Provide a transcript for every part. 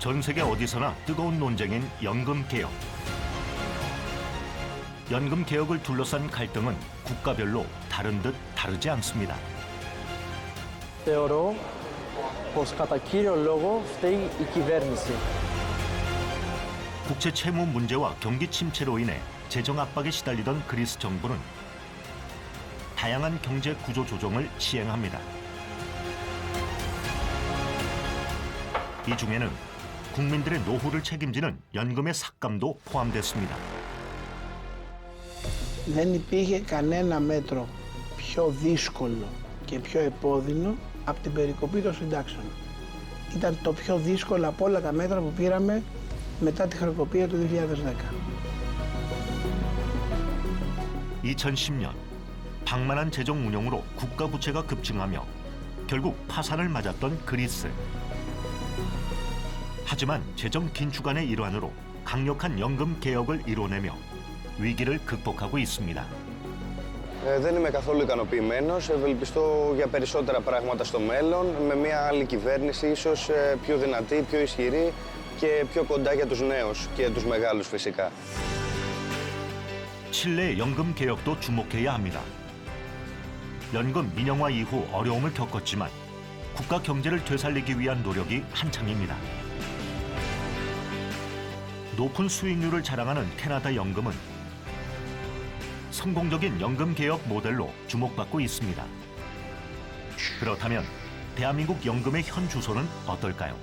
전 세계 어디서나 뜨거운 논쟁인 연금 개혁. 연금 개혁을 둘러싼 갈등은 국가별로 다른 듯 다르지 않습니다. Θεωρώ πως κατά κύριο λόγο φταίει η κυβέρνηση. 국채 채무 문제와 경기 침체로 인해 재정 압박에 시달리던 그리스 정부는 다양한 경제 구조 조정을 시행합니다. 이 중에는 국민들의 노후를 책임지는 연금의 삭감도 포함됐습니다. Δεν υπήρχε κανένα μέτρο πιο δύσκολο και πιο επώδυνο από την περικοπή των συντάξεων. Ήταν το πιο δύσκολο από όλα τα μέτρα που πήραμε μετά τη χρεοκοπία του 2010. 2010년 방만한 재정 운용으로 국가 부채가 급증하며 결국 파산을 맞았던 그리스. 하지만 재정 긴축안의 일환으로 강력한 연금 개혁을 이뤄내며 위기를 극복하고 있습니다. Δεν είμαι καθόλου ικανοποιημένος. Ευελπιστώ για περισσότερα πράγματα στο μέλλον, με μια άλλη κυβέρνηση, ίσως πιο δυνατή, πιο ισχυρή και πιο κοντά για τους νέους και τους μεγάλους φυσικά. 칠레의 연금 개혁도 주목해야 합니다. 연금 민영화 이후 어려움을 겪었지만 국가 경제를 되살리기 위한 노력이 한창입니다. 높은 수익률을 자랑하는 캐나다 연금은 성공적인 연금 개혁 모델로 주목받고 있습니다. 그렇다면 대한민국 연금의 현 주소는 어떨까요?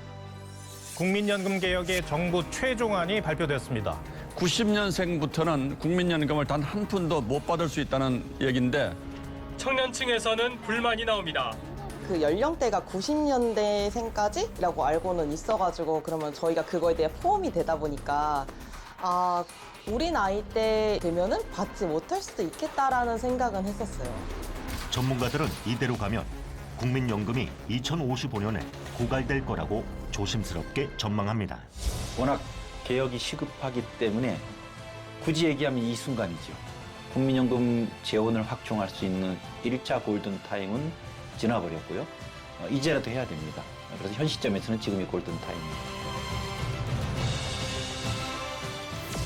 국민연금 개혁의 정부 최종안이 발표됐습니다. 90년생부터는 국민연금을 단 한 푼도 못 받을 수 있다는 얘기인데 청년층에서는 불만이 나옵니다. 그 연령대가 90년대생까지라고 알고는 있어가지고 그러면 저희가 그거에 대해 포함이 되다 보니까 우리 나이 때 되면은 받지 못할 수도 있겠다라는 생각은 했었어요. 전문가들은 이대로 가면 국민연금이 2055년에 고갈될 거라고 조심스럽게 전망합니다. 워낙 개혁이 시급하기 때문에 굳이 얘기하면 이 순간이죠. 국민연금 재원을 확충할 수 있는 1차 골든타임은 지나버렸고요. 이제라도 해야 됩니다. 그래서 현 시점에서는 지금이 골든타임입니다.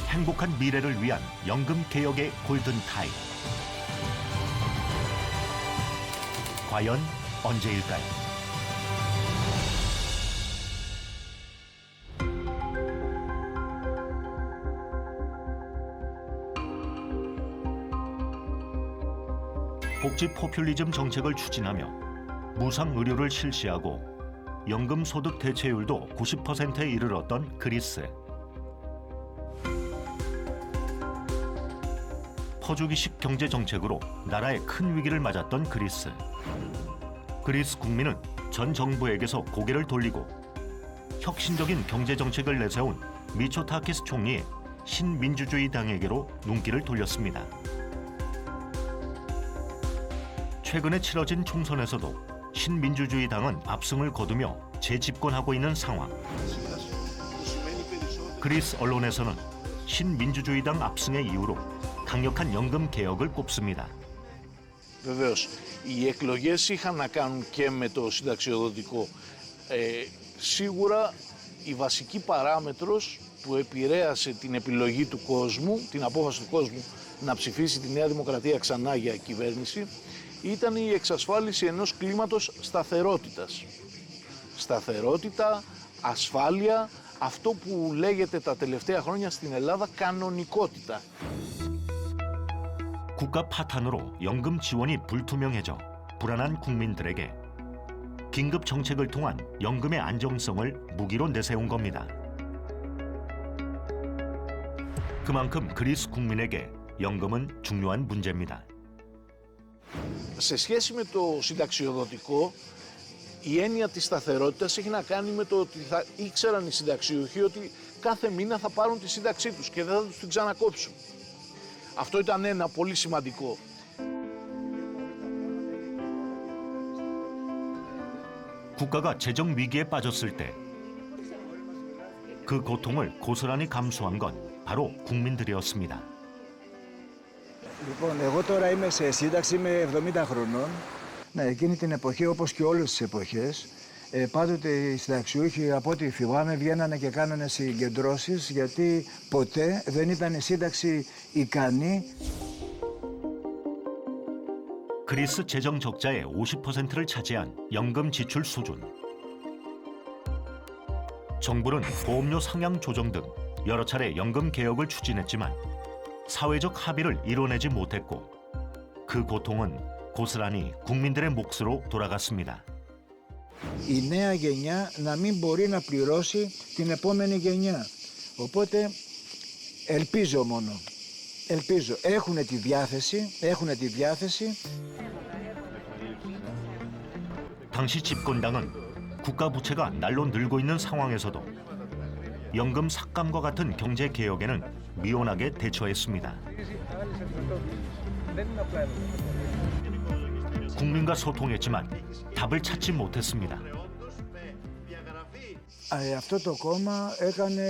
행복한 미래를 위한 연금 개혁의 골든타임. 과연 언제일까요? 복지 포퓰리즘 정책을 추진하며 무상 의료를 실시하고 연금 소득 대체율도 90%에 이르렀던 그리스. 퍼주기식 경제 정책으로 나라의 큰 위기를 맞았던 그리스. 그리스 국민은 전 정부에게서 고개를 돌리고 혁신적인 경제 정책을 내세운 미초타키스 총리의 신민주주의 당에게로 눈길을 돌렸습니다. 최근에 치러진 총선에서도 신민주주의 당은 압승을 거두며 재집권하고 있는 상황. 그리스 언론에서는 신민주주의 당 압승의 이유로 강력한 연금 개혁을 꼽습니다. Βεβαίως, οι εκλογές είχαν να κάνουν και με το συνταξιοδοτικό. Σίγουρα η βασική παράμετρος που επηρέασε την επιλογή του κόσμου, την απόφαση του κόσμου να ψηφίσει τη Νέα Δημοκρατία ξανά για κυβέρνηση, ήταν η εξασφάλιση ενός κλίματος σταθερότητας. Σταθερότητα, ασφάλεια, αυτό που λέγεται τα τελευταία χρόνια στην Ελλάδα κανονικότητα. 국가 파탄으로 연금 지원이 불투명해져 불안한 국민들에게 긴급 정책을 통한 연금의 안정성을 무기로 내세운 겁니다. 그만큼 그리스 국민에게 연금은 중요한 문제입니다. Σε σχέση με το συνταξιοδοτικό, η έννοια της σταθερότητας έχει να κάνει με το ότι θα ήξεραν οι συνταξιούχοι ότι κάθε μήνα θα πάρουν τη σύνταξή τους και δεν θα τους την ξανακόψουν. Αυτό ήταν ένα πολύ σημαντικό. 국가가 재정 위기에 빠졌을 때 그 고통을 고스란히 감수한 건 바로 국민들이었습니다. Λοιπόν, εγώ τώρα είμαι σε σύνταξη, είμαι 70 χρονών. Εκείνη την εποχή, όπως και όλες τις εποχές, Πάντοτε οι συνταξιούχοι, από ό,τι θυμάμαι, βγαίνανε και κάνανε συγκεντρώσεις, γιατί ποτέ δεν ήταν η σύνταξη ικανή. 그리스 재정 적자의 50%를 차지한 연금 지출 수준. 정부는 보험료 상향 조정 등 여러 차례 연금 개혁을 추진했지만 사회적 합의를 이뤄내지 못했고 그 고통은 고스란히 국민들의 몫으로 돌아갔습니다. Η νέα γενιά να μην μπορεί να πληρώσει την επόμενη γενιά. Οπότε ελπίζω μόνο. Ελπίζω. Έχουν τη διάθεση. 당시 집권당은 국가 부채가 날로 늘고 있는 상황에서도 연금 삭감과 같은 경제 개혁에는 미온하게 대처했습니다. 국민과 소통했지만 답을 찾지 못했습니다. Αυτό το κόμμα έκανε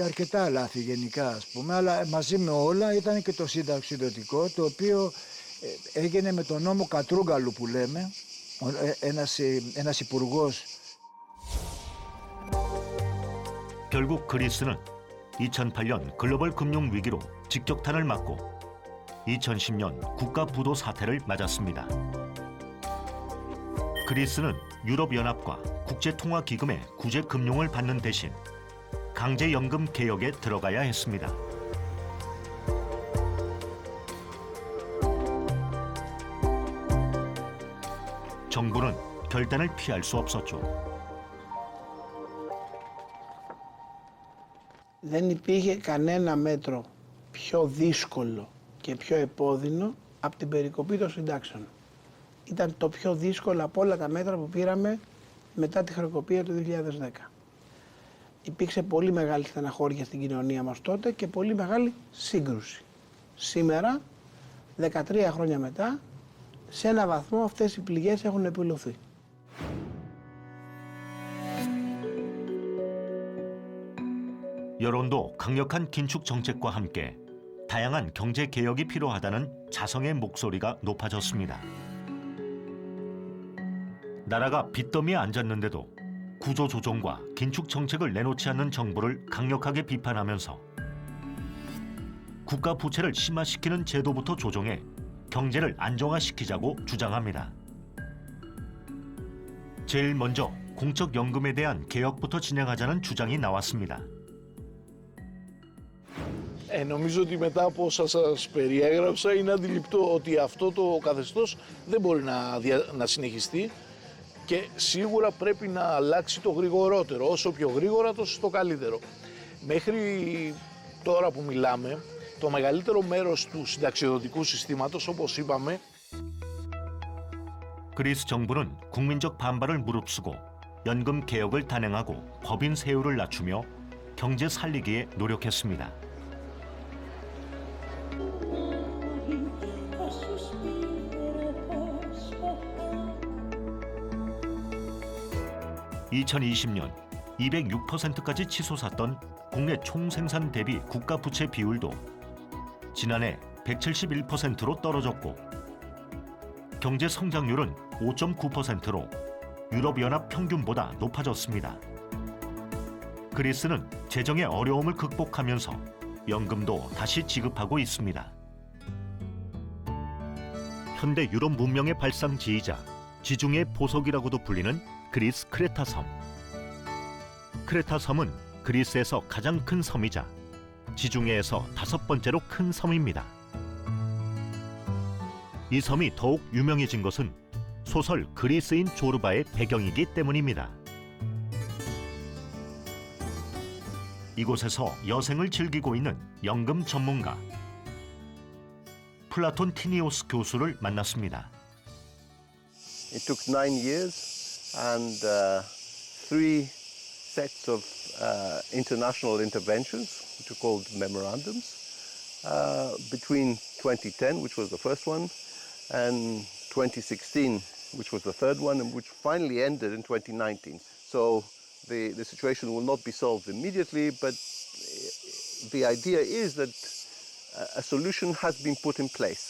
αρκετά λάθη γενικά, ας πούμε, αλλά μαζί με όλα ήταν και το συνταξιδοτικό, το οποίο έγινε με τον νόμο Κατρούγκαλου που λέμε, ένας υπουργός. 결국 그리스는 2008년 글로벌 금융 위기로 직격탄을 맞고 2010년 국가 부도 사태를 맞았습니다. 그리스는 유럽연합과 국제통화기금의 구제 금융을 받는 대신 강제연금 개혁에 들어가야 했습니다. 정부는 결단을 피할 수 없었죠. Δεν υπήρχε κανένα μέτρο πιο δύσκολο και πιο επώδυνο από την περικοπή των συντάξεων. Ήταν το πιο δύσκολο από όλα τα μέτρα που πήραμε μετά τη χρεοκοπία του 2010. Υπήρξε πολύ μεγάλη στεναχώρια στην κοινωνία μας τότε και πολύ μεγάλη σύγκρουση. Σήμερα, 13 χρόνια μετά, σε ένα βαθμό αυτές οι πληγές έχουν επιλωθεί. 여론도 강력한 긴축 정책과 함께 다양한 경제 개혁이 필요하다는 자성의 목소리가 높아졌습니다. 나라가 빚더미에 앉았는데도 구조 조정과 긴축 정책을 내놓지 않는 정부를 강력하게 비판하면서 국가 부채를 심화시키는 제도부터 조정해 경제를 안정화시키자고 주장합니다. 제일 먼저 공적연금에 대한 개혁부터 진행하자는 주장이 나왔습니다. Νομίζω ότι μετά από όσα σας περιέγραψα είναι αντιληπτό ότι αυτό το καθεστώς δεν μπορεί να συνεχιστεί και σίγουρα πρέπει να αλλάξει το γρηγορότερο. Όσο πιο γρήγορα τόσο το καλύτερο. Μέχρι τώρα που μιλάμε, το μεγαλύτερο μέρος του συνταξιοδοτικού συστήματος, όπως είπαμε, 그리스 정부는 국민적 반발을 무릅쓰고 연금 개혁을 단행하고 법인 세율을 낮추며 경제 살리기에 노력했습니다. (2020년) 206%까지 치솟았던 국내 총생산 대비 국가 부채 비율도 지난해 171%로 떨어졌고 경제 성장률은 5.9%로 유럽연합 평균보다 높아졌습니다. 그리스는 재정의 어려움을 극복하면서 연금도 다시 지급하고 있습니다. 현대 유럽 문명의 발상지이자 지중해 보석이라고도 불리는 그리스 크레타 섬. 크레타 섬은 그리스에서 가장 큰 섬이자 지중해에서 5번째로 큰 섬입니다. 이 섬이 더욱 유명해진 것은 소설 그리스인 조르바의 배경이기 때문입니다. 이곳에서 여생을 즐기고 있는 연금 전문가 플라톤 티니오스 교수를 만났습니다. It took 9 years and 3 sets of international interventions, which are called memorandums, between 2010, which was the first one, and 2016, which was the third one, and which finally ended in 2019. So the situation will not be solved immediately, but the idea is that a solution has been put in place.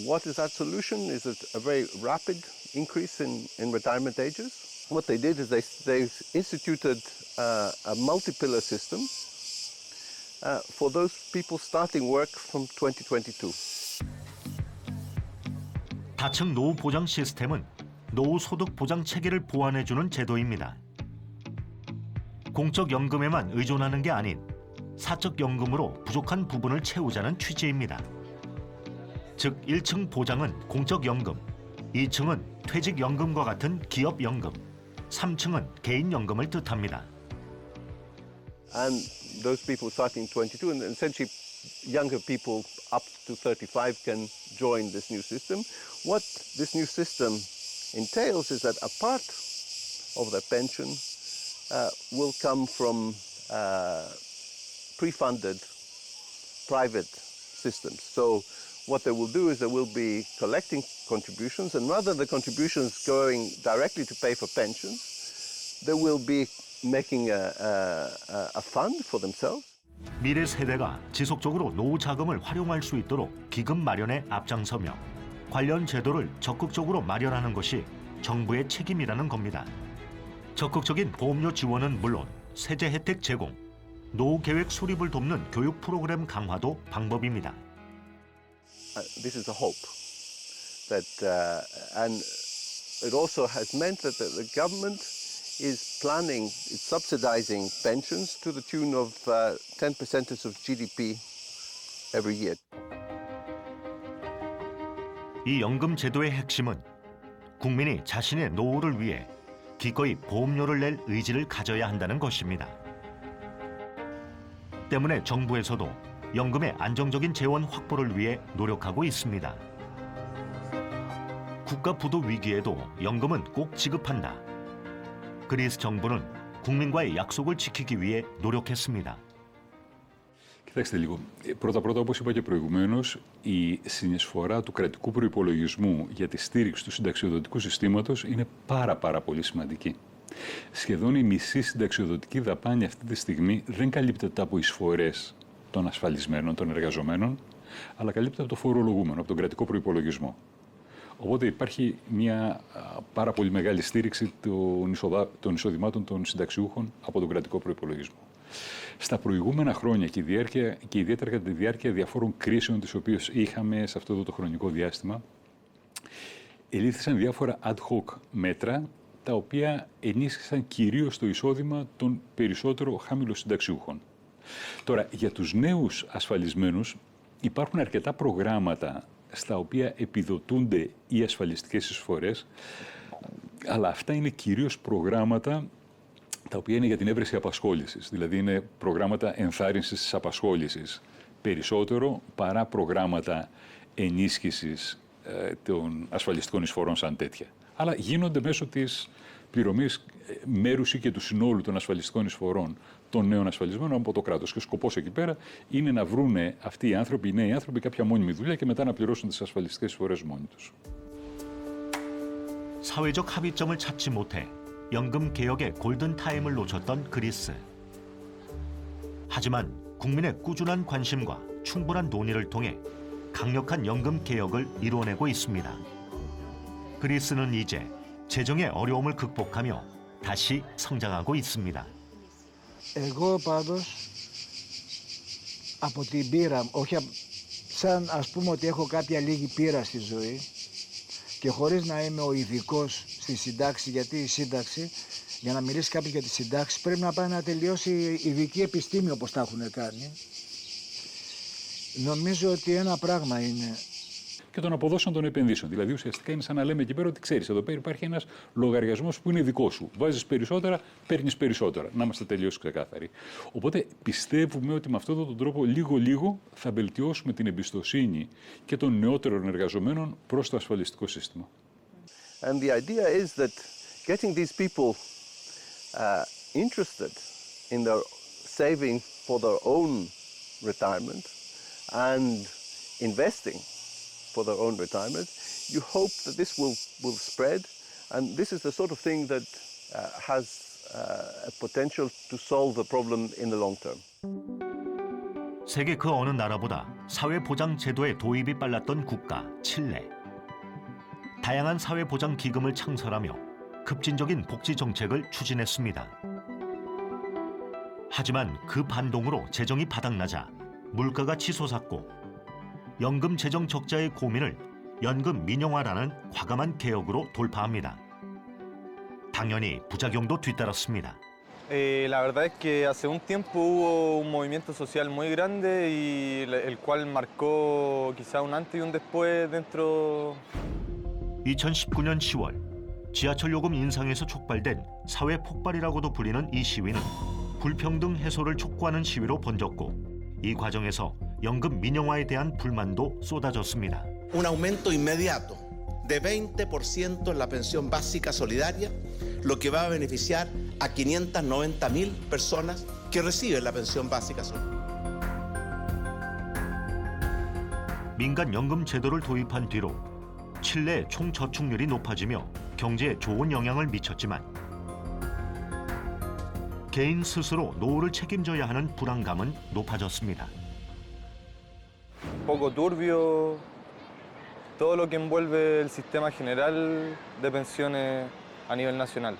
What is that solution? Is it a very rapid increase in retirement ages? what they did is they instituted a multi-pillar system for those people starting work from 2022. 다층 노후 보장 시스템은 노후 소득 보장 체계를 보완해주는 제도입니다. 공적 연금에만 의존하는 게 아닌 사적 연금으로 부족한 부분을 채우자는 취지입니다. 즉 1층 보장은 공적 연금, 2층은 퇴직 연금과 같은 기업 연금, 3층은 개인 연금을 뜻합니다. And those people starting 22, and essentially younger people up to 35 can join this new system. What this new system entails is that a part of their pension will come from pre-funded private systems. So what they will do is they will be collecting contributions, and rather than the contributions going directly to pay for pensions, they will be making a fund for themselves. 미래 세대가 지속적으로 노후 자금을 활용할 수 있도록 기금 마련에 앞장서며 관련 제도를 적극적으로 마련하는 것이 정부의 책임이라는 겁니다. 적극적인 보험료 지원은 물론 세제 혜택 제공, 노후 계획 수립을 돕는 교육 프로그램 강화도 방법입니다. This is a hope that, and it also has meant that the government is planning, is subsidizing pensions to the tune of 10% of GDP every year. 이 연금 제도의 핵심은 국민이 자신의 노후를 위해 기꺼이 보험료를 낼 의지를 가져야 한다는 것입니다. 때문에 정부에서도 연금의 안정적인 재원 확보를 위해 노력하고 있습니다. 국가 부도 위기에도 연금은 꼭 지급한다. 그리스 정부는 국민과의 약속을 지키기 위해 노력했습니다. Κοιτάξτε λίγο. Πρώτα-πρώτα, όπως είπα και προηγουμένως, η συνεισφορά του κρατικού προϋπολογισμού για τη στήριξη του συνταξιοδοτικού συστήματος είναι πάρα πολύ σημαντική. Σχεδόν η μισή συνταξιοδοτική δαπάνη αυτή τη στιγμή δεν καλύπτεται από εισφορές των ασφαλισμένων, των εργαζομένων, αλλά καλύπτεται από το φορολογούμενο, από τον κρατικό προϋπολογισμό. Οπότε υπάρχει μια πάρα πολύ μεγάλη στήριξη των εισοδημάτων των συνταξιούχων από τον κρατικό προϋπολογισμό. Στα προηγούμενα χρόνια και ιδιαίτερα κατά τη διάρκεια διαφόρων κρίσεων τις οποίες είχαμε σε αυτό το χρονικό διάστημα, ελήφθησαν διάφορα ad hoc μέτρα τα οποία ενίσχυσαν κυρίως το εισόδημα των περισσότερο χαμηλοσυνταξιούχων. Τώρα, για τους νέους ασφαλισμένους υπάρχουν αρκετά προγράμματα στα οποία επιδοτούνται οι ασφαλιστικές εισφορές, αλλά αυτά είναι κυρίως προγράμματα τα οποία είναι για την έβρεση απασχόλησης. Δηλαδή είναι προγράμματα ενθάρρυνσης της απασχόλησης περισσότερο παρά προγράμματα ενίσχυσης των ασφαλιστικών εισφορών σαν τέτοια. Αλλά γίνονται μέσω της πληρωμής μέρους ή και του συνόλου των ασφαλιστικών εισφορών των νέων ασφαλισμένων από το κράτος. Και ο σκοπός εκεί πέρα είναι να βρούνε αυτοί οι άνθρωποι, οι νέοι άνθρωποι, κάποια μόνιμη δουλειά και μετά να πληρώσουν τις ασφαλιστικές εισφορές μόνοι τους. 사회적 합의점을 찾지 못해 연금 개혁의 골든타임을 놓쳤던 그리스. 하지만 국민의 꾸준한 관심과 충분한 논의를 통해 강력한 연금 개혁을 이루어내고 있습니다. 그리스는 이제 재정의 어려움을 극복하며 다시 성장하고 있습니다. Εγώ πάντως από την πείρα, όχι σαν ας πούμε ότι έχω κάποια λίγη πείρα στη ζωή και χωρίς να είμαι ο ειδικός στη συντάξη, γιατί η σύνταξη, για να μιλήσει κάποιος για τη συντάξη, πρέπει να πάει να τελειώσει ειδική επιστήμη όπως τα έχουν κάνει. Νομίζω ότι ένα πράγμα είναι. Και των αποδόσεων των επενδύσεων. Δηλαδή, ουσιαστικά είναι σαν να λέμε εκεί πέρα ότι ξέρεις, εδώ πέρα υπάρχει ένας λογαριασμός που είναι δικό σου. Βάζεις περισσότερα, παίρνεις περισσότερα. Να είμαστε τελείως ξεκάθαροι. Οπότε πιστεύουμε ότι με αυτόν τον τρόπο λίγο-λίγο θα βελτιώσουμε την εμπιστοσύνη και των νεότερων εργαζομένων προς το ασφαλιστικό σύστημα. And the idea is that getting these people interested in their saving for their own retirement and investing for their own retirement, you hope that this will spread, and this is the sort of thing that has a potential to solve the problem in the long term. 세계 그 어느 나라보다 사회보장 제도의 도입이 빨랐던 국가 칠레. 다양한 사회보장 기금을 창설하며 급진적인 복지 정책을 추진했습니다. 하지만 그 반동으로 재정이 바닥나자 물가가 치솟았고 연금 재정 적자의 고민을 연금 민영화라는 과감한 개혁으로 돌파합니다. 당연히 부작용도 뒤따랐습니다. La verdad es que hace un tiempo hubo un movimiento social muy grande y el cual marcó quizá un antes y un después dentro. 2019년 10월 지하철 요금 인상에서 촉발된 사회 폭발이라고도 불리는 이 시위는 불평등 해소를 촉구하는 시위로 번졌고 이 과정에서 연금 민영화에 대한 불만도 쏟아졌습니다. Un aumento inmediato de 20% en la pensión básica solidaria, lo que va a beneficiar a 590.000 personas que reciben la pensión básica solidaria. 민간 연금 제도를 도입한 뒤로 칠레의 총 저축률이 높아지며 경제에 좋은 영향을 미쳤지만 개인 스스로 노후를 책임져야 하는 불안감은 높아졌습니다. Poco turbio, todo lo que envuelve el sistema general de pensiones a nivel nacional.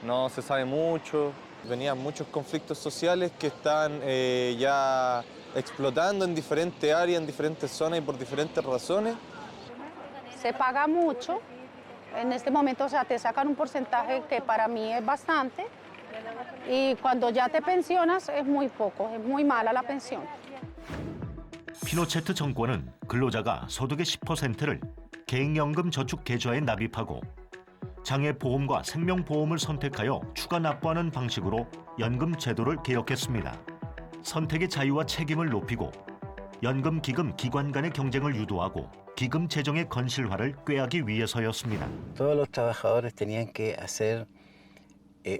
No se sabe mucho, venían muchos conflictos sociales que están ya explotando en diferentes áreas, en diferentes zonas y por diferentes razones. Se paga mucho, en este momento o sea, te sacan un porcentaje que para mí es bastante y cuando ya te pensionas es muy poco, es muy mala la pensión. 피노체트 정권은 근로자가 소득의 10%를 개인연금 저축 계좌에 납입하고 장애보험과 생명보험을 선택하여 추가 납부하는 방식으로 연금 제도를 개혁했습니다. 선택의 자유와 책임을 높이고 연금 기금 기관 간의 경쟁을 유도하고 기금 재정의 건실화를 꾀하기 위해서였습니다. Todos los trabajadores tenían que hacer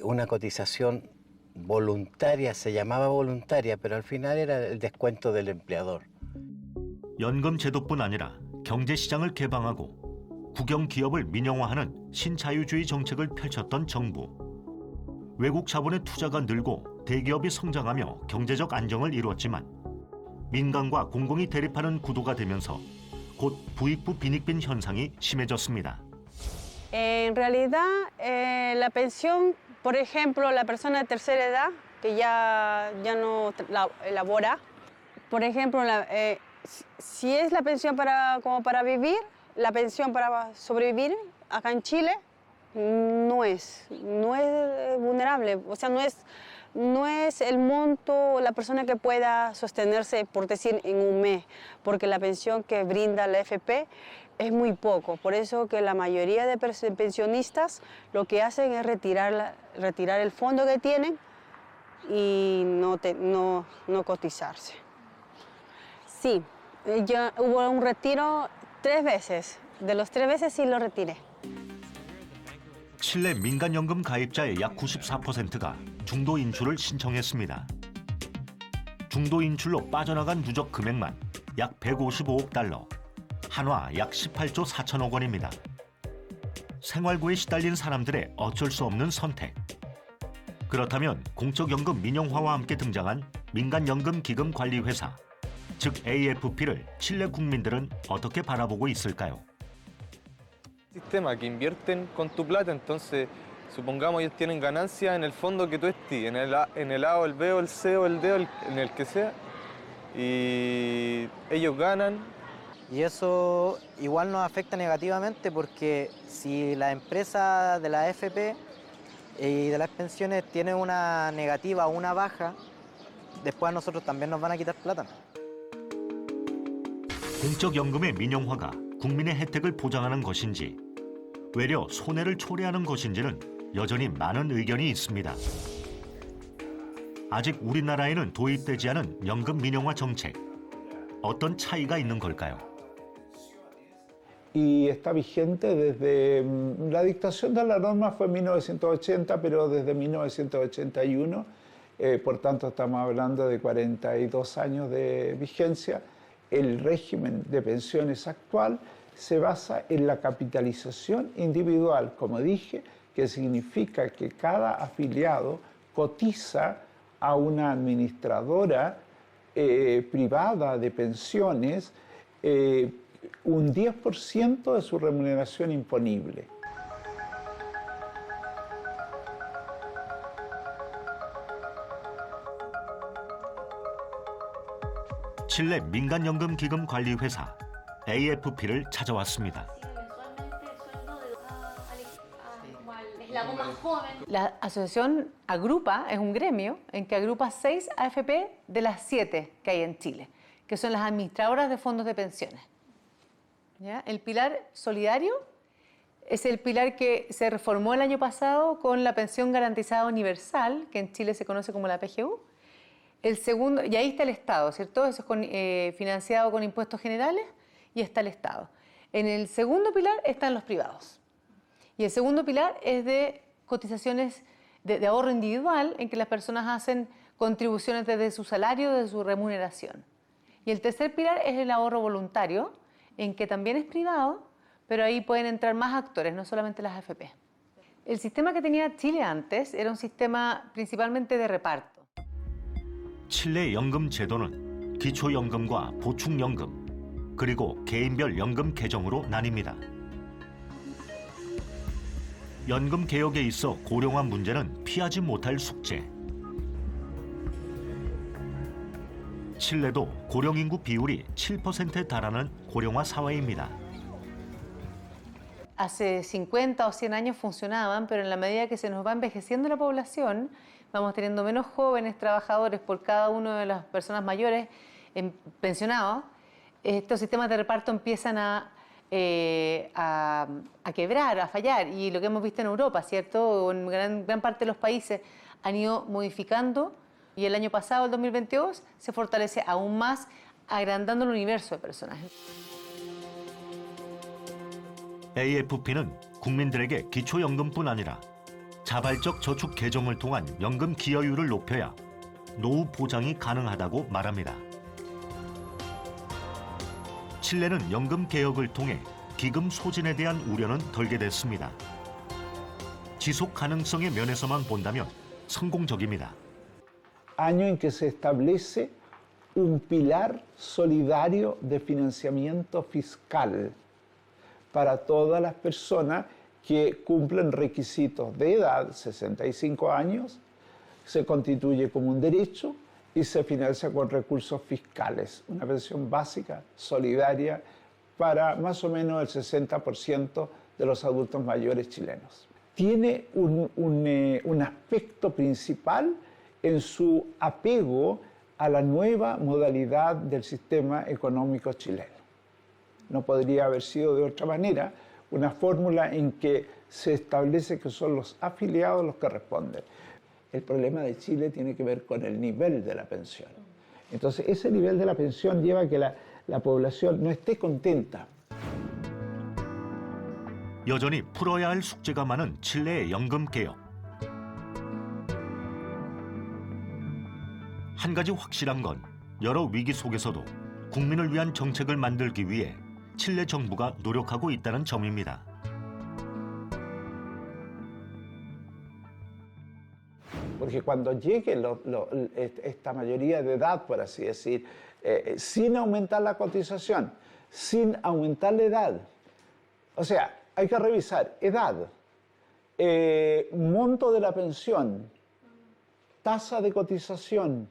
una cotización voluntaria, se llamaba voluntaria, pero al final era el descuento del empleador. 연금 제도뿐 아니라 경제 시장을 개방하고 국영 기업을 민영화하는 신자유주의 정책을 펼쳤던 정부. 외국 자본의 투자가 늘고 대기업이 성장하며 경제적 안정을 이루었지만 민간과 공공이 대립하는 구도가 되면서 곧 부익부 빈익빈 현상이 심해졌습니다. En realidad, la pensión, por ejemplo, la persona de tercera edad que ya no labora, por ejemplo, si es la pensión como para vivir, la pensión para sobrevivir acá en Chile no es vulnerable, o sea, no es el monto la persona que pueda sostenerse, por decir, en un mes, porque la pensión que brinda la AFP es muy poco. Por eso que la mayoría de pensionistas lo que hacen es retirar el fondo que tienen y no cotizarse. Sí, hubo un retiro 3 veces. De los 3 veces sí lo retiré. 칠레 민간연금 가입자의 약 94%가 중도 인출을 신청했습니다. 중도 인출로 빠져나간 누적 금액만 약 155억 달러, 한화 약 18조 4천억 원입니다. 생활고에 시달린 사람들의 어쩔 수 없는 선택. 그렇다면 공적연금 민영화와 함께 등장한 민간연금기금관리회사, 즉 AFP를 칠레 국민들은 어떻게 바라보고 있을까요? Sistema que invierten con tu plata, entonces supongamos ellos tienen ganancias en el fondo que tú estés, en el A o el B o el C o el D o en el que sea, y ellos ganan. Y eso igual nos afecta negativamente porque si la empresa de la AFP y de las pensiones tiene una negativa o una baja, después a nosotros también nos van a quitar plata. 공적연금의 민영화가 국민의 혜택을 보장하는 것인지 외려 손해를 초래하는 것인지는 여전히 많은 의견이 있습니다. 아직 우리나라에는 도입되지 않은 연금 민영화 정책, 어떤 차이가 있는 걸까요? Y está vigente desde la dictación de la norma fue en 1980, pero desde 1981, por tanto estamos hablando de 42 años de vigencia. El régimen de pensiones actual se basa en la capitalización individual, como dije, que significa que cada afiliado cotiza a una administradora privada de pensiones un 10% de su remuneración imponible. 칠레 민간연금 기금 관리 회사 AFP를 찾아왔습니다. La asociación agrupa, es un gremio en que agrupa 6 AFP de las 7 que hay en Chile, que son las administradoras de fondos de pensiones. ¿Ya? El pilar solidario es el pilar que se reformó el año pasado con la pensión garantizada universal, que en Chile se conoce como la PGU. El segundo, y ahí está el Estado, ¿cierto? Eso es financiado con impuestos generales y está el Estado. En el segundo pilar están los privados. Y el segundo pilar es de cotizaciones de ahorro individual, en que las personas hacen contribuciones desde su salario, desde su remuneración. Y el tercer pilar es el ahorro voluntario, en que también es privado, pero ahí pueden entrar más actores, no solamente las AFP. El sistema que tenía Chile antes era un sistema principalmente de reparto. 칠레 연금 제도는 기초연금과 보충연금, 그리고 개인별 연금 계정으로 나뉩니다. 연금 개혁에 있어 고령화 문제는 피하지 못할 숙제. 칠레도 고령 인구 비율이 7%에 달하는 고령화 사회입니다. Hace 50 o 100 años funcionaban, pero en la medida que se nos va envejeciendo la población, vamos teniendo menos jóvenes trabajadores por cada una de las personas mayores pensionados, estos sistemas de reparto empiezan a quebrar, a fallar. Y lo que hemos visto en Europa, ¿cierto? En gran parte de los países han ido modificando, y el año pasado, el 2022, se fortalece aún más, agrandando el universo de personas. AFP는 국민들에게 기초연금뿐 아니라 자발적 저축 계정을 통한 연금 기여율을 높여야 노후 보장이 가능하다고 말합니다. 칠레는 연금 개혁을 통해 기금 소진에 대한 우려는 덜게 됐습니다. 지속 가능성의 면에서만 본다면 성공적입니다. Año en que se establece un pilar solidario de financiamiento fiscal para todas las personas que cumplen requisitos de edad, 65 años, se constituye como un derecho y se financia con recursos fiscales, una pensión básica, solidaria, para más o menos el 60% de los adultos mayores chilenos. Tiene un aspecto principal en su apego a la nueva modalidad del sistema económico chileno. No podría haber sido de otra manera, una fórmula en que se establece que son los afiliados los que responden. El problema de Chile tiene que ver con el nivel de la pensión. Entonces, ese nivel de la pensión lleva a que la población no esté contenta. 여전히 풀어야 할 숙제가 많은 칠레의 연금 개혁. 한 가지 확실한 건 여러 위기 속에서도 국민을 위한 정책을 만들기 위해 칠레 정부가 노력하고 있다는 점입니다. Porque cuando llegue esta mayoría de edad, por así decir, sin aumentar la cotización, sin aumentar la edad, o sea, hay que revisar edad, monto de la pensión, tasa de cotización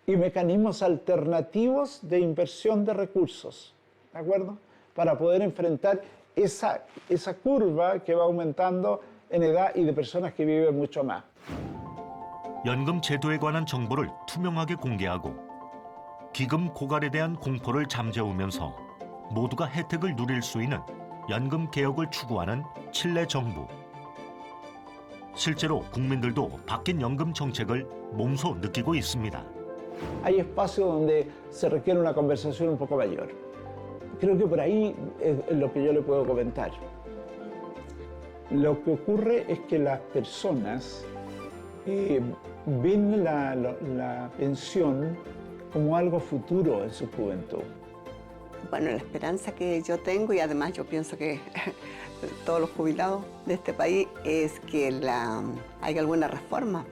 y mecanismos alternativos de inversión de recursos, ¿de acuerdo? Para poder enfrentar esa curva que va aumentando en edad y de personas que viven mucho más. 연금 제도에 관한 정보를 투명하게 공개하고 기금 고갈에 대한 공포를 잠재우면서 모두가 혜택을 누릴 수 있는 연금 개혁을 추구하는 칠레 정부. 실제로 국민들도 바뀐 연금 정책을 몸소 느끼고 있습니다. Hay espacios donde se requiere una conversación un poco mayor. Creo que por ahí es lo que yo le puedo comentar. Lo que ocurre es que las personas ven la pensión como algo futuro en su juventud. Bueno, la esperanza que yo tengo, y además yo pienso que todos los jubilados de este país, es que haya alguna reforma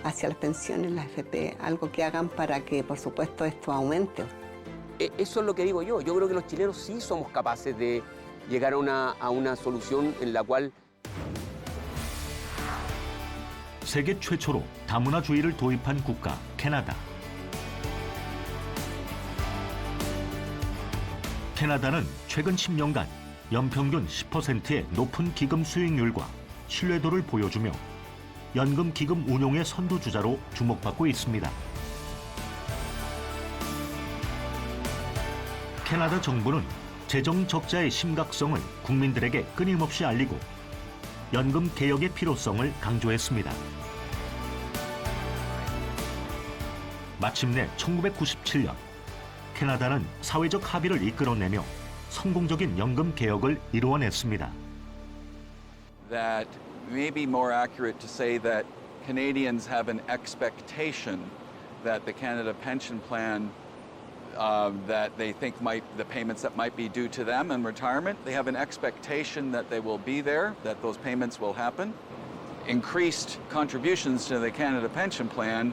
hacia las pensiones, las AFP, algo que hagan para que, por supuesto, esto aumente. Eso es lo que digo yo. Yo creo que los chilenos sí somos capaces de llegar a una solución en la cual 세계 최초로 다문화주의를 도입한 국가 캐나다. 캐나다는 최근 10년간 연평균 10%의 높은 기금 수익률과 신뢰도를 보여주며 연금 기금 운용의 선두주자로 주목받고 있습니다. 캐나다 정부는 재정 적자의 심각성을 국민들에게 끊임없이 알리고 연금 개혁의 필요성을 강조했습니다. 마침내 1997년 캐나다는 사회적 합의를 이끌어내며 성공적인 연금 개혁을 이루어냈습니다. That may be more accurate to say that Canadians have an expectation that the Canada Pension Plan that they think the payments that might be due to them in retirement, they have an expectation that they will be there, that those payments will happen. Increased contributions to the Canada Pension Plan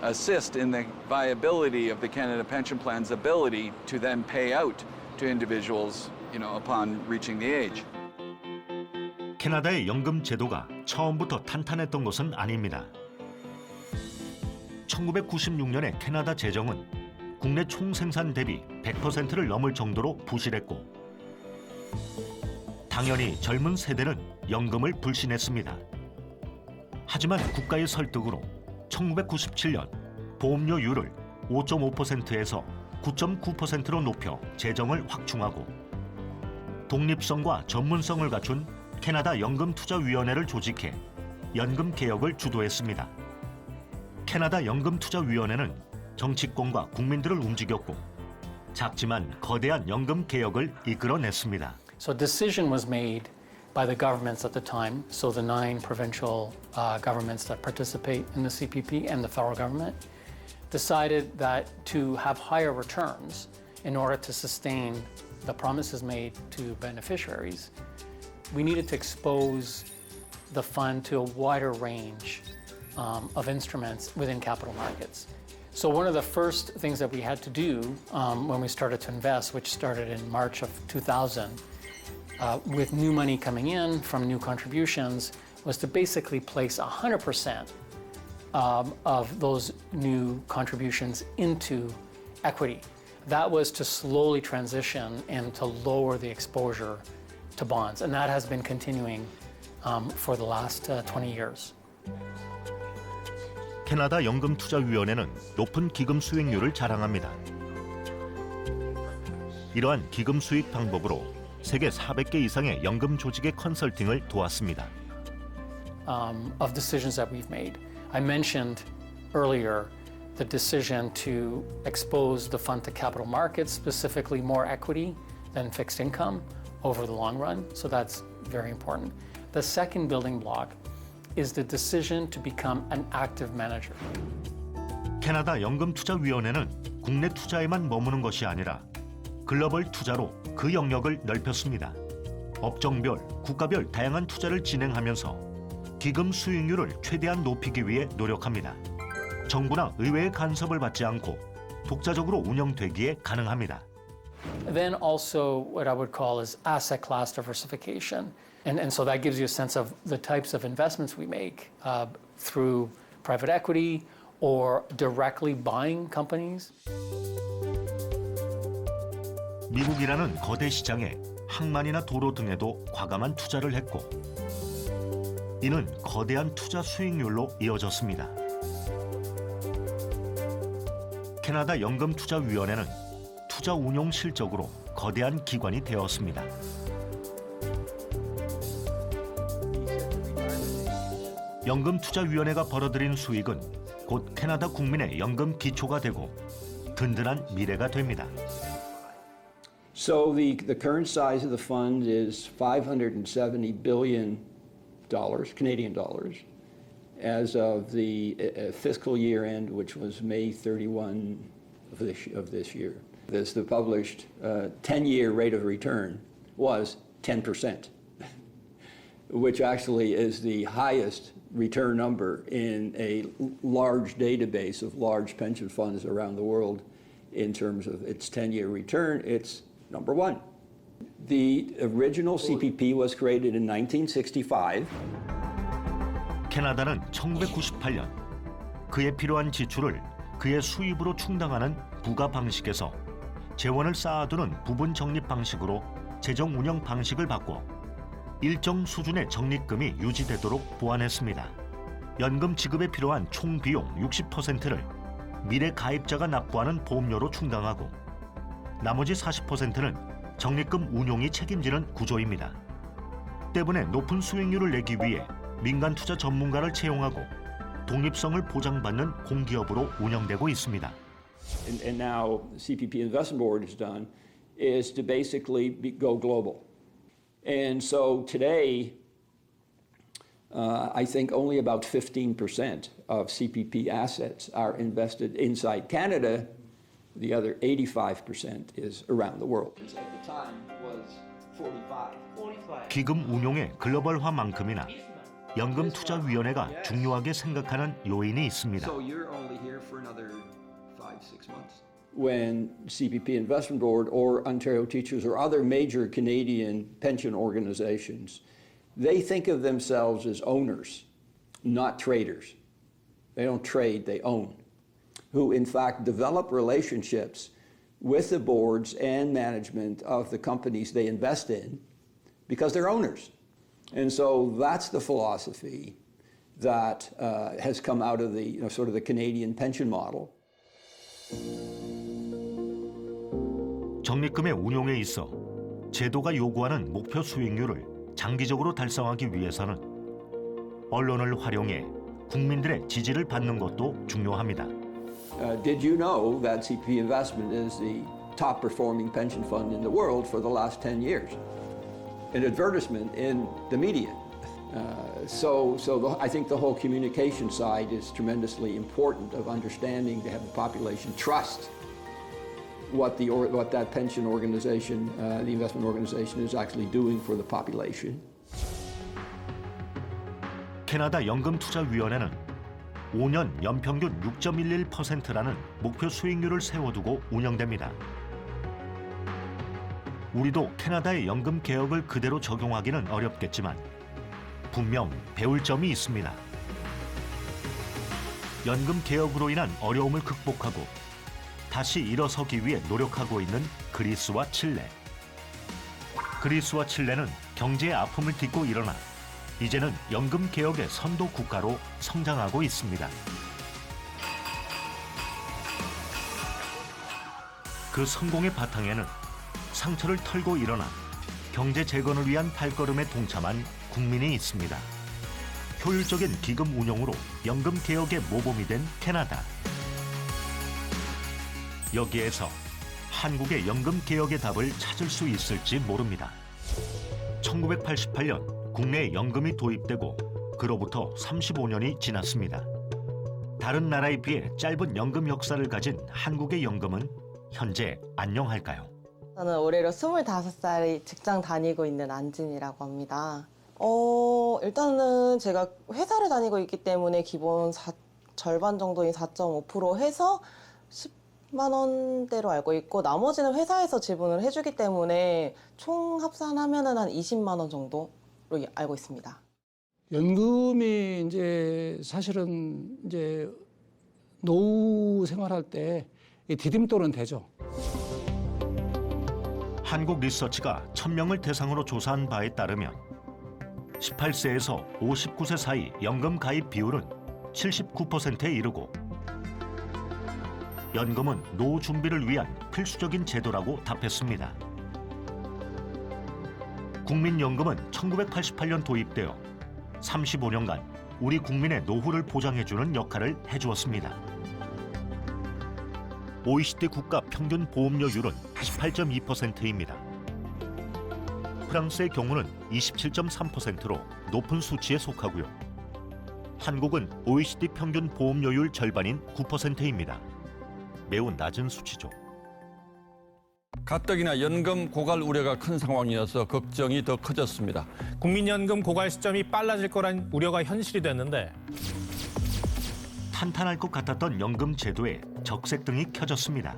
assist in the viability of the Canada Pension Plan's ability to then pay out to individuals, upon reaching the age. 캐나다의 연금 제도가 처음부터 탄탄했던 것은 아닙니다. 1996년의 캐나다 재정은 국내 총생산 대비 100%를 넘을 정도로 부실했고 당연히 젊은 세대는 연금을 불신했습니다. 하지만 국가의 설득으로 1997년 보험료율을 5.5%에서 9.9%로 높여 재정을 확충하고 독립성과 전문성을 갖춘 캐나다 연금투자위원회를 조직해 연금 개혁을 주도했습니다. 캐나다 연금투자위원회는 정치권과 국민들을 움직였고 작지만 거대한 연금 개혁을 이끌어냈습니다. So a decision was made by the governments at the time, so the 9 provincial governments that participate in the CPP and the federal government decided that to have higher returns in order to sustain the promises made to beneficiaries, we needed to expose the fund to a wider range of instruments within capital markets. So one of the first things that we had to do when we started to invest, which started in March of 2000, with new money coming in from new contributions, was to basically place 100% of those new contributions into equity. That was to slowly transition and to lower the exposure to bonds, and that has been continuing for the last 20 years. 캐나다 연금투자위원회는 높은 기금 수익률을 자랑합니다. 이러한 기금 수익 방법으로 세계 400개 이상의 연금 조직의 컨설팅을 도왔습니다. Of decisions that we've made. I mentioned earlier the decision to expose the fund to capital markets, specifically more equity than fixed income over the long run. So that's very important. The second building block is the decision to become an active manager. 캐나다 연금투자위원회는 국내 투자에만 머무는 것이 아니라 글로벌 투자로 그 영역을 넓혔습니다. 업종별, 국가별 다양한 투자를 진행하면서 기금 수익률을 최대한 높이기 위해 노력합니다. 정부나 의회의 간섭을 받지 않고 독자적으로 운영되기에 가능합니다. Then also what I would call is asset class diversification. And so that gives you a sense of the types of investments we make through private equity or directly buying companies. 미국이라는 거대 시장에 항만이나 도로 등에도 과감한 투자를 했고 이는 거대한 투자 수익률로 이어졌습니다. 캐나다 연금투자위원회는 투자 운용 실적으로 거대한 기관이 되었습니다. 연금투자위원회가 벌어들인 수익은 곧 캐나다 국민의 연금 기초가 되고 든든한 미래가 됩니다. So the current size of the fund is $570 billion, Canadian dollars, as of the fiscal year end, which was May 31 of this year. The published 10-year rate of return was 10%, which actually is the highest return number in a large database of large pension funds around the world. In terms of its 10-year return, it's number one. The original CPP was created in 1965. 캐나다는 1998년 그에 필요한 지출을 그의 수입으로 충당하는 부가 방식에서 재원을 쌓아두는 부분 적립 방식으로 재정 운영 방식을 바꿔 일정 수준의 적립금이 유지되도록 보완했습니다. 연금 지급에 필요한 총 비용 60%를 미래 가입자가 납부하는 보험료로 충당하고 나머지 40%는 적립금 운용이 책임지는 구조입니다. 때문에 높은 수익률을 내기 위해 민간 투자 전문가를 채용하고 독립성을 보장받는 공기업으로 운영되고 있습니다. And now CPP Investment Board has done is to basically go global. And so today, I think only about 15% of CPP assets are invested inside Canada. The other 85% is around the world. At the time was 45. 기금 운용의 글로벌화만큼이나 연금투자위원회가 중요하게 생각하는 요인이 있습니다. So you're only here for another 5-6 months. When CPP Investment Board or Ontario Teachers or other major Canadian pension organizations, they think of themselves as owners, not traders. They don't trade, they own, who in fact develop relationships with the boards and management of the companies they invest in because they're owners. And so that's the philosophy that has come out of the sort of the Canadian pension model. 적립금의 운용에 있어 제도가 요구하는 목표 수익률을 장기적으로 달성하기 위해서는 언론을 활용해 국민들의 지지를 받는 것도 중요합니다. Did you know that CPP Investment is the top performing pension fund in the world for the last 10 years? An advertisement in the media. I think the whole communication side is tremendously important of understanding to have the population trust what that pension organization, the investment organization, is actually doing for the population. 캐나다 연금투자위원회는 5년 연평균 6.11%라는 목표 수익률을 세워두고 운영됩니다. 우리도 캐나다의 연금 개혁을 그대로 적용하기는 어렵겠지만 분명 배울 점이 있습니다. 연금 개혁으로 인한 어려움을 극복하고 다시 일어서기 위해 노력하고 있는 그리스와 칠레. 그리스와 칠레는 경제의 아픔을 딛고 일어나 이제는 연금 개혁의 선도 국가로 성장하고 있습니다. 그 성공의 바탕에는 상처를 털고 일어나 경제 재건을 위한 발걸음에 동참한 국민이 있습니다. 효율적인 기금 운용으로 연금 개혁의 모범이 된 캐나다. 여기에서 한국의 연금 개혁의 답을 찾을 수 있을지 모릅니다. 1988년 국내에 연금이 도입되고 그로부터 35년이 지났습니다. 다른 나라에 비해 짧은 연금 역사를 가진 한국의 연금은 현재 안녕할까요? 저는 올해로 25살이 직장 다니고 있는 안진이라고 합니다. 일단은 제가 회사를 다니고 있기 때문에 기본 절반 정도인 4.5% 해서 10만 원대로 알고 있고 나머지는 회사에서 지분을 해주기 때문에 총 합산하면은 한 20만 원 정도로 알고 있습니다. 연금이 이제 사실은 이제 노후 생활할 때 디딤돌은 되죠. 한국 리서치가 1000명을 대상으로 조사한 바에 따르면 18세에서 59세 사이 연금 가입 비율은 79%에 이르고 연금은 노후 준비를 위한 필수적인 제도라고 답했습니다. 국민연금은 1988년 도입되어 35년간 우리 국민의 노후를 보장해주는 역할을 해주었습니다. OECD 국가 평균 보험료율은 18.2%입니다. 프랑스의 경우는 27.3%로 높은 수치에 속하고요. 한국은 OECD 평균 보험료율 절반인 9%입니다. 매우 낮은 수치죠. 가뜩이나 연금 고갈 우려가 큰 상황이어서 걱정이 더 커졌습니다. 국민연금 고갈 시점이 빨라질 거란 우려가 현실이 됐는데 탄탄할 것 같았던 연금 제도에 적색등이 켜졌습니다.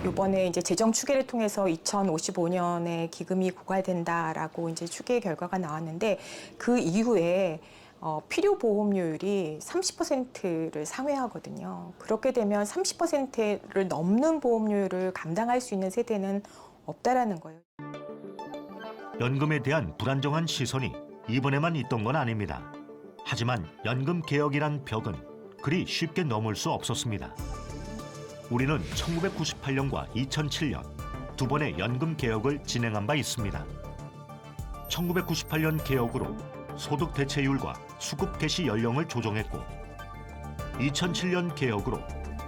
이번에 이제 재정 추계를 통해서 2055년에 기금이 고갈된다라고 이제 추계 결과가 나왔는데 그 이후에 필요 보험료율이 30%를 상회하거든요. 그렇게 되면 30%를 넘는 보험료율을 감당할 수 있는 세대는 없다라는 거예요. 연금에 대한 불안정한 시선이 이번에만 있던 건 아닙니다. 하지만 연금 개혁이란 벽은 그리 쉽게 넘을 수 없었습니다. 우리는 1998년과 2007년 두 번의 연금 개혁을 진행한 바 있습니다. 1998년 개혁으로 소득 대체율과 수급 개시 연령을 조정했고 2007년 개혁으로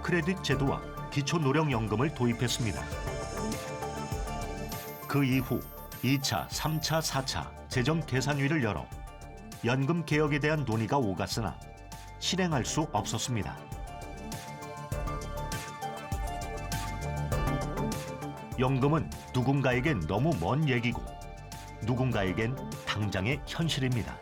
크레딧 제도와 기초노령연금을 도입했습니다. 그 이후 2차, 3차, 4차 재정 계산위를 열어 연금 개혁에 대한 논의가 오갔으나 실행할 수 없었습니다. 연금은 누군가에겐 너무 먼 얘기고 누군가에겐 당장의 현실입니다.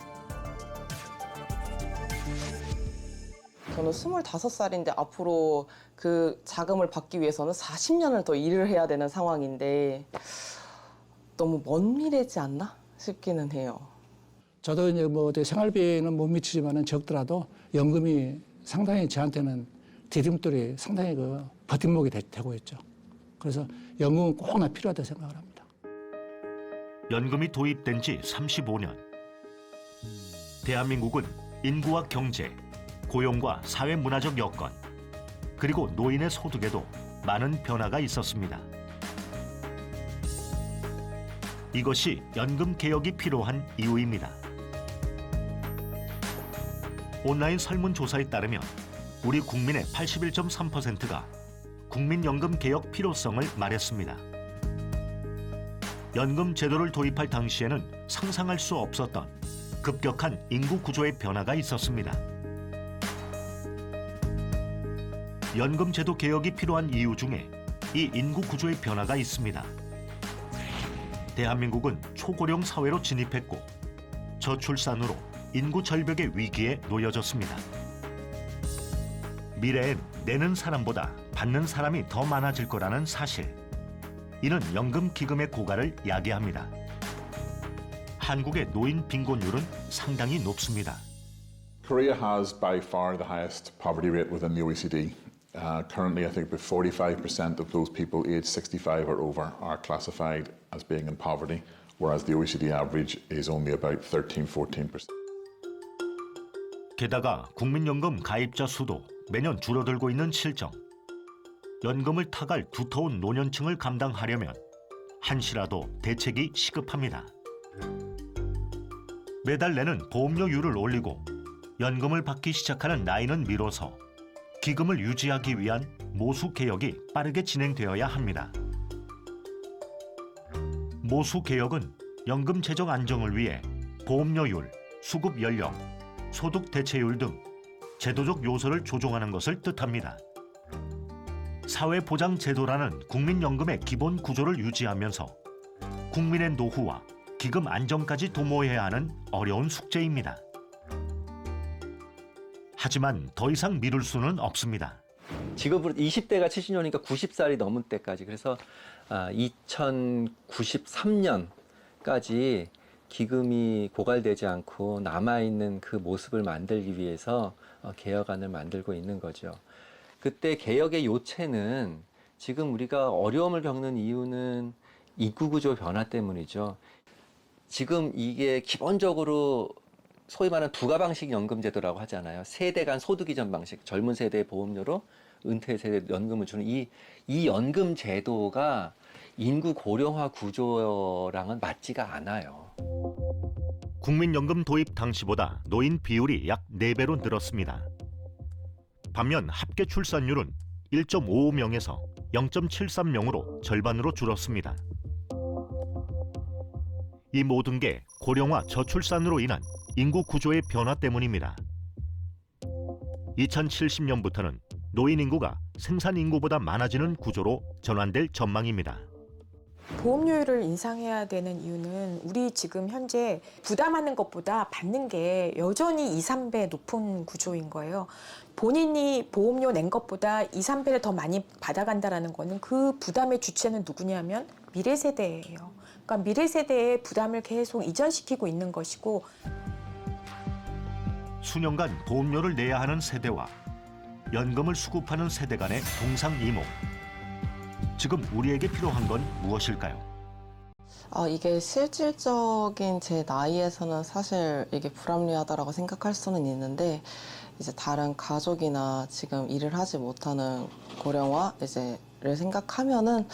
저는 25살인데 앞으로 그 자금을 받기 위해서는 40년을 더 일을 해야 되는 상황인데 너무 먼 미래지 않나 싶기는 해요. 저도 이제 뭐 생활비는 못 미치지만은 적더라도 연금이 상당히 저한테는 디딤돌이 상당히 그 버팀목이 되고 있죠. 그래서 연금은 꼭 나 필요하다고 생각을 합니다. 연금이 도입된 지 35년. 대한민국은 인구와 경제, 고용과 사회 문화적 여건, 그리고 노인의 소득에도 많은 변화가 있었습니다. 이것이 연금 개혁이 필요한 이유입니다. 온라인 설문조사에 따르면 우리 국민의 81.3%가 국민연금 개혁 필요성을 말했습니다. 연금 제도를 도입할 당시에는 상상할 수 없었던 급격한 인구 구조의 변화가 있었습니다. 연금 제도 개혁이 필요한 이유 중에 이 인구 구조의 변화가 있습니다. 대한민국은 초고령 사회로 진입했고 저출산으로 인구 절벽의 위기에 놓여졌습니다. 미래엔 내는 사람보다 받는 사람이 더 많아질 거라는 사실. 이는 연금 기금의 고갈을 야기합니다. 한국의 노인 빈곤율은 상당히 높습니다. Korea has by far the highest poverty rate within the OECD. Currently, I think about 45% of those people aged 65 or over are classified as being in poverty, whereas the OECD average is only about 13-14%. 게다가 국민연금 가입자 수도 매년 줄어들고 있는 실정. 연금을 타갈 두터운 노년층을 감당하려면 한시라도 대책이 시급합니다. 매달 내는 보험료율을 올리고 연금을 받기 시작하는 나이는 미뤄서 기금을 유지하기 위한 모수 개혁이 빠르게 진행되어야 합니다. 모수 개혁은 연금 재정 안정을 위해 보험료율, 수급 연령, 소득 대체율 등 제도적 요소를 조정하는 것을 뜻합니다. 사회보장제도라는 국민연금의 기본 구조를 유지하면서 국민의 노후와 기금 안정까지 도모해야 하는 어려운 숙제입니다. 하지만 더 이상 미룰 수는 없습니다. 지금부터 20대가 70년이니까 90살이 넘은 때까지, 그래서 2093년까지 기금이 고갈되지 않고 남아있는 그 모습을 만들기 위해서 개혁안을 만들고 있는 거죠. 그때 개혁의 요체는 지금 우리가 어려움을 겪는 이유는 인구구조 변화 때문이죠. 지금 이게 기본적으로 소위 말하는 부가방식 연금제도라고 하잖아요. 세대 간 소득 이전 방식, 젊은 세대의 보험료로 은퇴 세대 연금을 주는 이 연금 제도가 인구 고령화 구조랑은 맞지가 않아요. 국민연금 도입 당시보다 노인 비율이 약 4배로 늘었습니다. 반면 합계 출산율은 1.55명에서 0.73명으로 절반으로 줄었습니다. 이 모든 게 고령화 저출산으로 인한 인구 구조의 변화 때문입니다. 2070년부터는 노인 인구가 생산 인구보다 많아지는 구조로 전환될 전망입니다. 보험료율을 인상해야 되는 이유는 우리 지금 현재 부담하는 것보다 받는 게 여전히 2, 3배 높은 구조인 거예요. 본인이 보험료 낸 것보다 2, 3배를 더 많이 받아간다는 거는 그 부담의 주체는 누구냐면 미래 세대예요. 그러니까 미래 세대의 부담을 계속 이전시키고 있는 것이고, 수년간 보험료를 내야 하는 세대와 연금을 수급하는 세대 간의 동상이목. 지금 우리에게 필요한 건 무엇일까요? 이게 실질적인 제 나이에서는 사실 이게 불합리하다라고 생각할 수는 있는데 이제 다른 가족이나 지금 일을 하지 못하는 고령화 를 생각하면은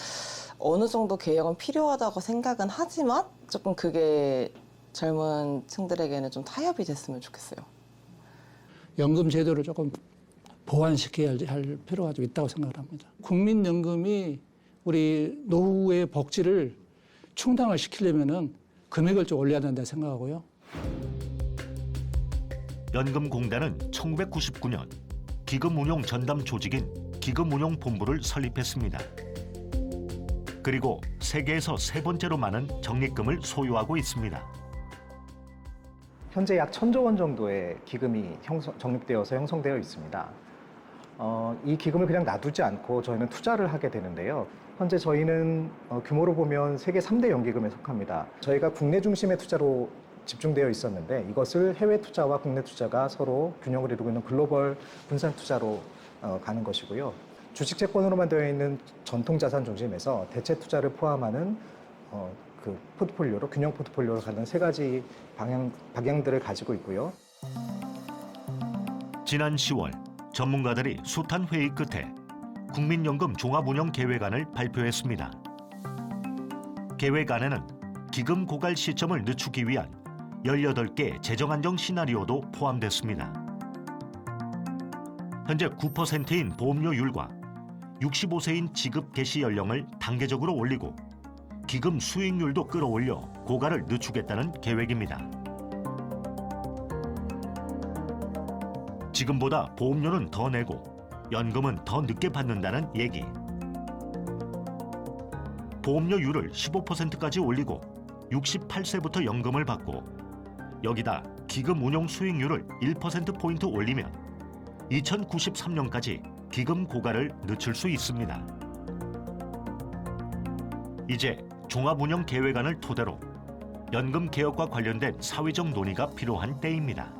어느 정도 개혁은 필요하다고 생각은 하지만 조금 그게 젊은 층들에게는 좀 타협이 됐으면 좋겠어요. 연금 제도를 조금 보완시켜야 할 필요가 좀 있다고 생각을 합니다. 국민연금이 우리 노후의 복지를 충당을 시키려면은 금액을 좀 올려야 된다 생각하고요. 연금공단은 1999년 기금운용 전담 조직인 기금운용본부를 설립했습니다. 그리고 세계에서 세 번째로 많은 적립금을 소유하고 있습니다. 현재 약 1,000조 원 정도의 기금이 적립되어서 형성되어 있습니다. 이 기금을 그냥 놔두지 않고 저희는 투자를 하게 되는데요. 현재 저희는 규모로 보면 세계 3대 연기금에 속합니다. 저희가 국내 중심의 투자로 집중되어 있었는데 이것을 해외 투자와 국내 투자가 서로 균형을 이루고 있는 글로벌 분산 투자로 가는 것이고요. 주식 채권으로만 되어 있는 전통 자산 중심에서 대체 투자를 포함하는 그 포트폴리오로 균형 포트폴리오로 가는 세 가지 방향들을 가지고 있고요. 지난 10월 전문가들이 숱한 회의 끝에 국민연금 종합운영계획안을 발표했습니다. 계획안에는 기금 고갈 시점을 늦추기 위한 18개 재정 안정 시나리오도 포함됐습니다. 현재 9%인 보험료율과 65세인 지급 개시 연령을 단계적으로 올리고 기금 수익률도 끌어올려 고갈을 늦추겠다는 계획입니다. 지금보다 보험료는 더 내고 연금은 더 늦게 받는다는 얘기. 보험료율을 15%까지 올리고 68세부터 연금을 받고 여기다 기금 운용 수익률을 1%포인트 올리면 2093년까지 기금 고갈을 늦출 수 있습니다. 이제 종합운영 계획안을 토대로 연금 개혁과 관련된 사회적 논의가 필요한 때입니다.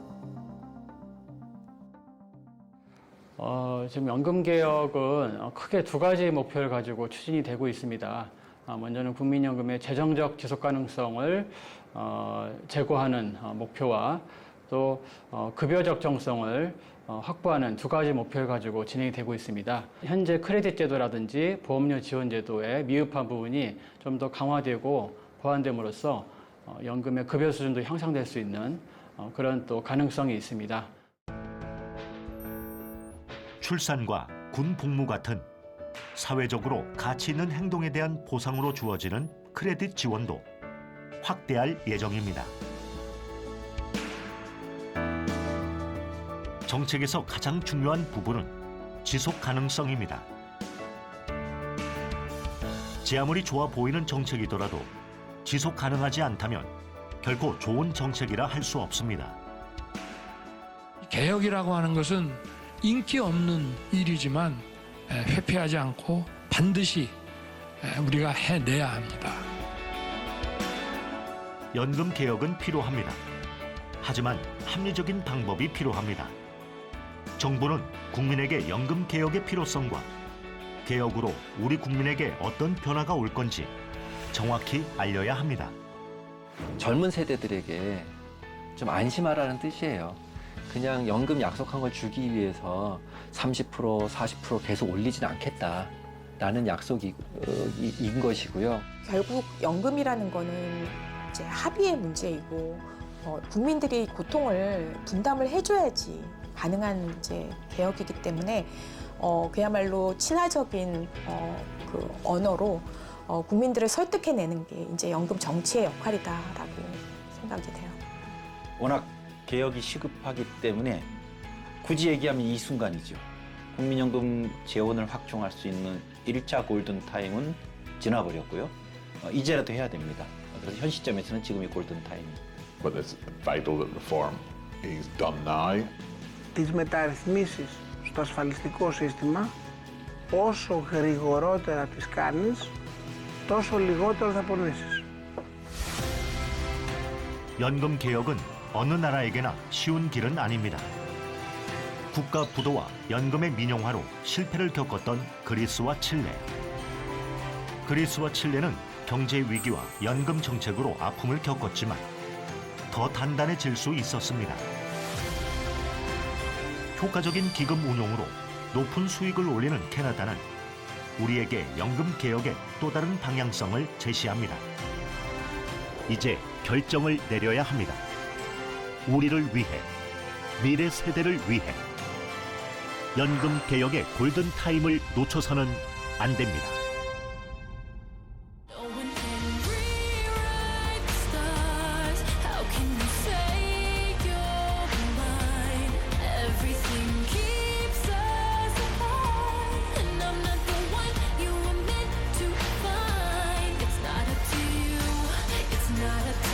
지금 연금 개혁은 크게 두 가지 목표를 가지고 추진이 되고 있습니다. 먼저는 국민연금의 재정적 지속 가능성을 제고하는 목표와 또 급여 적정성을 확보하는 두 가지 목표를 가지고 진행이 되고 있습니다. 현재 크레딧 제도라든지 보험료 지원 제도의 미흡한 부분이 좀 더 강화되고 보완됨으로써 연금의 급여 수준도 향상될 수 있는 그런 또 가능성이 있습니다. 출산과 군 복무 같은 사회적으로 가치 있는 행동에 대한 보상으로 주어지는 크레딧 지원도 확대할 예정입니다. 정책에서 가장 중요한 부분은 지속 가능성입니다. 제 아무리 좋아 보이는 정책이더라도 지속 가능하지 않다면 결코 좋은 정책이라 할 수 없습니다. 개혁이라고 하는 것은 인기 없는 일이지만 회피하지 않고 반드시 우리가 해내야 합니다. 연금 개혁은 필요합니다. 하지만 합리적인 방법이 필요합니다. 정부는 국민에게 연금 개혁의 필요성과 개혁으로 우리 국민에게 어떤 변화가 올 건지 정확히 알려야 합니다. 젊은 세대들에게 좀 안심하라는 뜻이에요. 그냥 연금 약속한 걸 주기 위해서 30%, 40% 계속 올리진 않겠다라는 약속인 것이고요. 결국 연금이라는 거는 이제 합의의 문제이고 국민들이 고통을 분담을 해줘야지 가능한 이제 개혁이기 때문에 그야말로 친화적인 그 언어로 국민들을 설득해내는 게 이제 연금 정치의 역할이다라고 생각이 돼요. 워낙 개혁이 시급하기 때문에 굳이 얘기하면 이 순간이죠. 국민연금 재원을 확충할 수 있는 1차 골든타임은 지나버렸고요. 이제라도 해야 됩니다. 그래서 현 시점에서는 지금이 골든타임입니다. But it's vital that reform is done now. Τις μεταρρυθμίσεις στο ασφαλιστικό σύστημα, όσο γρηγορότερα τις κάνεις, τόσο λιγότερο θα πονήσεις. 연금 개혁은 어느 나라에게나 쉬운 길은 아닙니다. 국가 부도와 연금의 민영화로 실패를 겪었던 그리스와 칠레. 그리스와 칠레는 경제 위기와 연금 정책으로 아픔을 겪었지만 더 단단해질 수 있었습니다. 효과적인 기금 운용으로 높은 수익을 올리는 캐나다는 우리에게 연금 개혁의 또 다른 방향성을 제시합니다. 이제 결정을 내려야 합니다. 우리를 위해, 미래 세대를 위해. 연금 개혁의 골든 타임을 놓쳐서는 안 됩니다. Not a